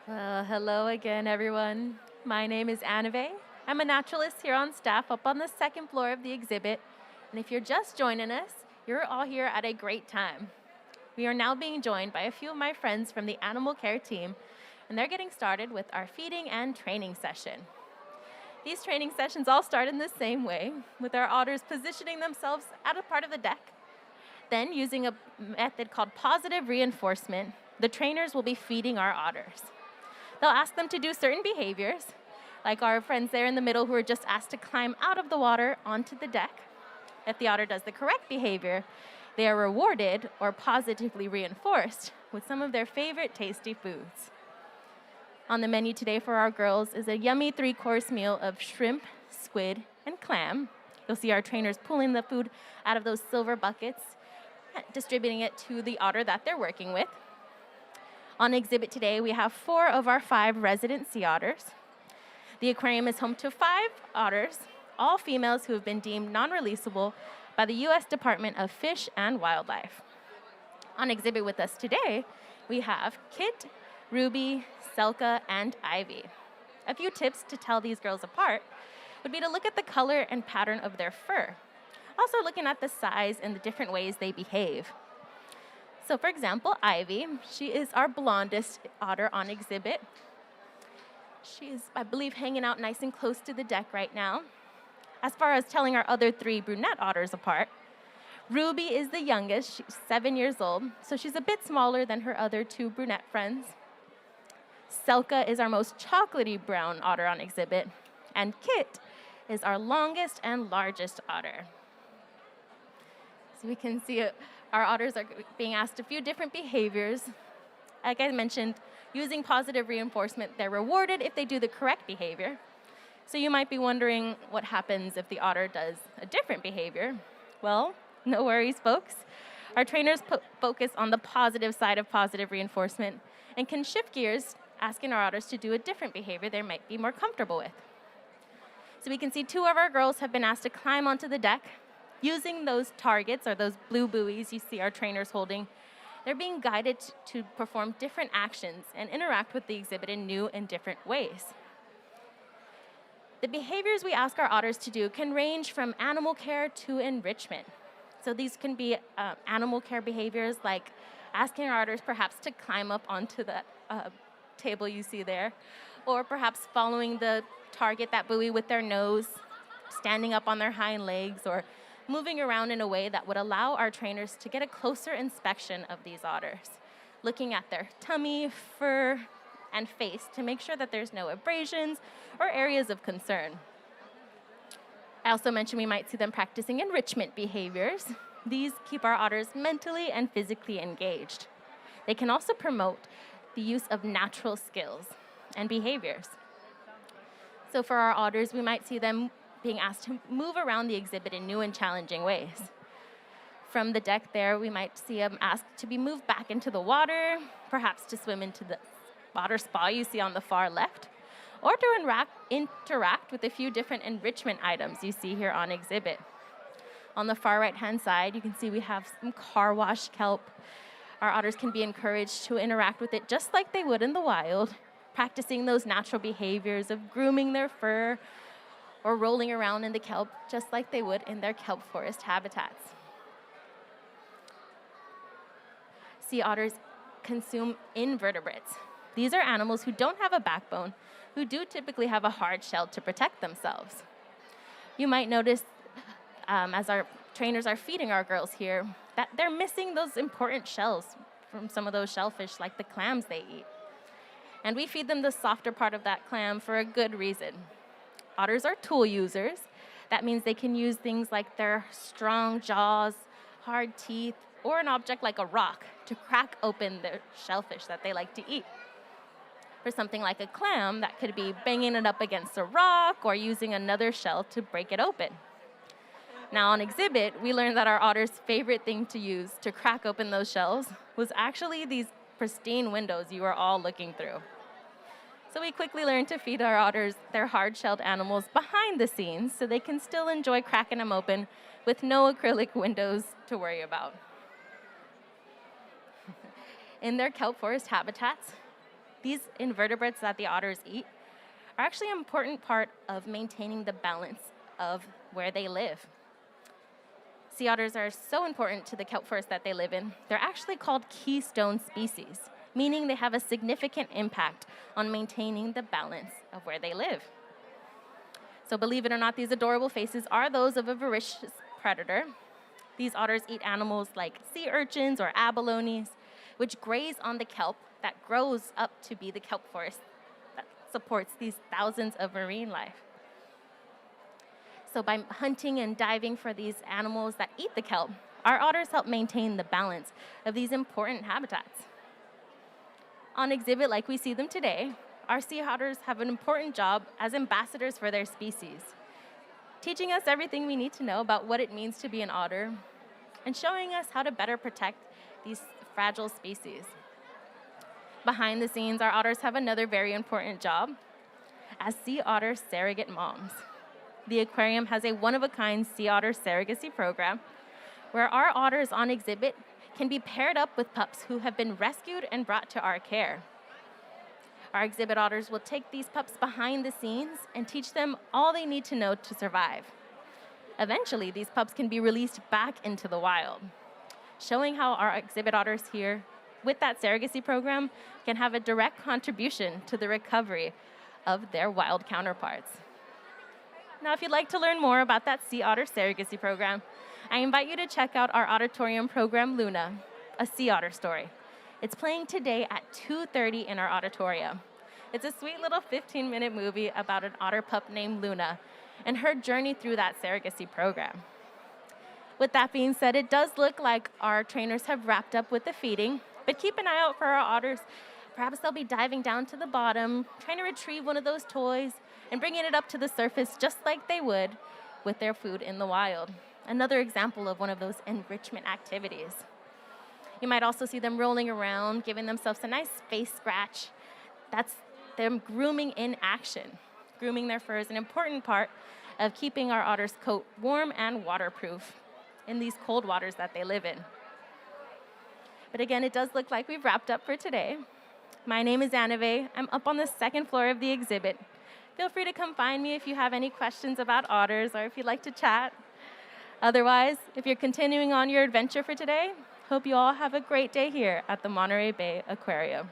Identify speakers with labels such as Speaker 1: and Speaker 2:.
Speaker 1: Well, hello again, everyone. My name is Anevay. I'm a naturalist here on staff up on the second floor of the exhibit. And if you're just joining us, you're all here at a great time. We are now being joined by a few of my friends from the animal care team, and they're getting started with our feeding and training session. These training sessions all start in the same way, with our otters positioning themselves at a part of the deck. Then, using a method called positive reinforcement, the trainers will be feeding our otters. They'll ask them to do certain behaviors, like our friends there in the middle who are just asked to climb out of the water onto the deck. If the otter does the correct behavior, they are rewarded or positively reinforced with some of their favorite tasty foods. On the menu today for our girls is a yummy 3-course meal of shrimp, squid, and clam. You'll see our trainers pulling the food out of those silver buckets, distributing it to the otter that they're working with. On exhibit today, we have 4 of our 5 resident sea otters. The aquarium is home to 5 otters, all females who have been deemed non-releasable by the U.S. Department of Fish and Wildlife. On exhibit with us today, we have Kit, Ruby, Selka, and Ivy. A few tips to tell these girls apart would be to look at the color and pattern of their fur. Also looking at the size and the different ways they behave. So for example, Ivy, she is our blondest otter on exhibit. She's, I believe, hanging out nice and close to the deck right now. As far as telling our other 3 brunette otters apart, Ruby is the youngest. She's 7 years old, so she's a bit smaller than her other 2 brunette friends. Selka is our most chocolatey brown otter on exhibit, and Kit is our longest and largest otter. So we can see our otters are being asked a few different behaviors. Like I mentioned, using positive reinforcement, they're rewarded if they do the correct behavior. So you might be wondering what happens if the otter does a different behavior. Well, no worries, folks. Our trainers focus on the positive side of positive reinforcement and can shift gears, asking our otters to do a different behavior they might be more comfortable with. So we can see 2 of our girls have been asked to climb onto the deck. Using those targets, or those blue buoys you see our trainers holding, they're being guided to perform different actions and interact with the exhibit in new and different ways. The behaviors we ask our otters to do can range from animal care to enrichment. So these can be animal care behaviors like asking our otters perhaps to climb up onto the table you see there, or perhaps following the target, that buoy, with their nose, standing up on their hind legs, or moving around in a way that would allow our trainers to get a closer inspection of these otters, looking at their tummy, fur, and face to make sure that there's no abrasions or areas of concern. I also mentioned we might see them practicing enrichment behaviors. These keep our otters mentally and physically engaged. They can also promote the use of natural skills and behaviors. So for our otters, we might see them being asked to move around the exhibit in new and challenging ways. From the deck there, we might see them asked to be moved back into the water, perhaps to swim into the water spa you see on the far left, or to interact with a few different enrichment items you see here on exhibit. On the far right-hand side, you can see we have some car wash kelp. Our otters can be encouraged to interact with it just like they would in the wild, practicing those natural behaviors of grooming their fur, or rolling around in the kelp just like they would in their kelp forest habitats. Sea otters consume invertebrates. These are animals who don't have a backbone, who do typically have a hard shell to protect themselves. You might notice as our trainers are feeding our girls here that they're missing those important shells from some of those shellfish, like the clams they eat. And we feed them the softer part of that clam for a good reason. Otters are tool users. That means they can use things like their strong jaws, hard teeth, or an object like a rock to crack open the shellfish that they like to eat. For something like a clam, that could be banging it up against a rock or using another shell to break it open. Now on exhibit, we learned that our otter's favorite thing to use to crack open those shells was actually these pristine windows you are all looking through. So we quickly learned to feed our otters their hard-shelled animals behind the scenes so they can still enjoy cracking them open with no acrylic windows to worry about. In their kelp forest habitats, These invertebrates that the otters eat are actually an important part of maintaining the balance of where they live. Sea otters are so important to the kelp forest that they live in. They're actually called keystone species, meaning they have a significant impact on maintaining the balance of where they live. So believe it or not, these adorable faces are those of a voracious predator. These otters eat animals like sea urchins or abalones, which graze on the kelp that grows up to be the kelp forest that supports these thousands of marine life. So by hunting and diving for these animals that eat the kelp, our otters help maintain the balance of these important habitats. On exhibit like we see them today, our sea otters have an important job as ambassadors for their species, teaching us everything we need to know about what it means to be an otter and showing us how to better protect these fragile species. Behind the scenes, our otters have another very important job as sea otter surrogate moms. The aquarium has a one-of-a-kind sea otter surrogacy program where our otters on exhibit can be paired up with pups who have been rescued and brought to our care. Our exhibit otters will take these pups behind the scenes and teach them all they need to know to survive. Eventually, these pups can be released back into the wild, showing how our exhibit otters here with that surrogacy program can have a direct contribution to the recovery of their wild counterparts. Now, if you'd like to learn more about that sea otter surrogacy program, I invite you to check out our auditorium program, Luna, a sea otter story. It's playing today at 2:30 in our auditorium. It's a sweet little 15-minute movie about an otter pup named Luna and her journey through that surrogacy program. With that being said, it does look like our trainers have wrapped up with the feeding, but keep an eye out for our otters. Perhaps they'll be diving down to the bottom, trying to retrieve one of those toys and bringing it up to the surface just like they would with their food in the wild. Another example of one of those enrichment activities. You might also see them rolling around, giving themselves a nice face scratch. That's them grooming in action. Grooming their fur is an important part of keeping our otter's coat warm and waterproof in these cold waters that they live in. But again, it does look like we've wrapped up for today. My name is Anevay. I'm up on the second floor of the exhibit. Feel free to come find me if you have any questions about otters or if you'd like to chat. Otherwise, if you're continuing on your adventure for today, hope you all have a great day here at the Monterey Bay Aquarium.